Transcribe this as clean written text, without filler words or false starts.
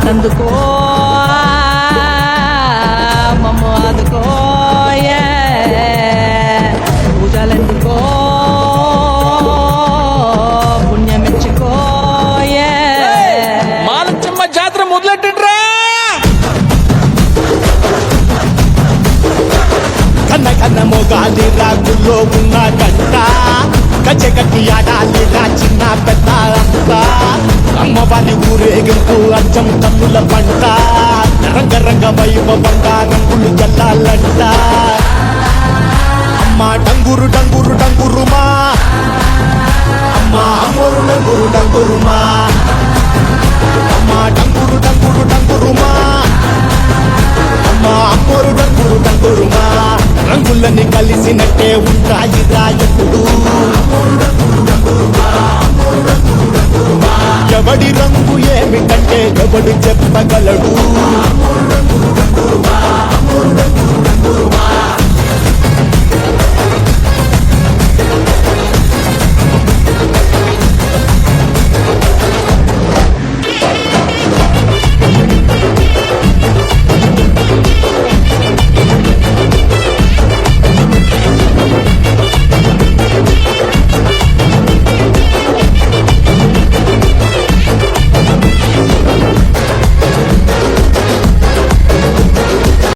అందుకో మమ్మ అందుకో పూజలెందుకో పుణ్యమెచ్చుకో మాలచ్చమ్మ జాతర మొదలెట్టిండ్రా. కన్న కన్న మొగాలి రాగుల్లో ఉన్న గంట కచ్చెగట్టి ఆడాలి రా చిన్న పెద్ద అంతా అమ్మవారి ఊరేగింపు అచ్చం తమ్ముల పంట రంగరంగ వైభవంగా రంగులు జల్లాలంట అమ్మ డంగురు డంగురు డంగురుమా అమ్మ అమ్మోరు డంగురు డంగురుమా అమ్మ డంగురు డంగురు డంగురుమా అమ్మ అమ్మోరు డంగురు డంగురుమా రంగులని కలిసినట్టే ఉంటాయి రాయకుడు ఎవడి రంగు ఏమిటంటే ఎవడు చెప్పగలడు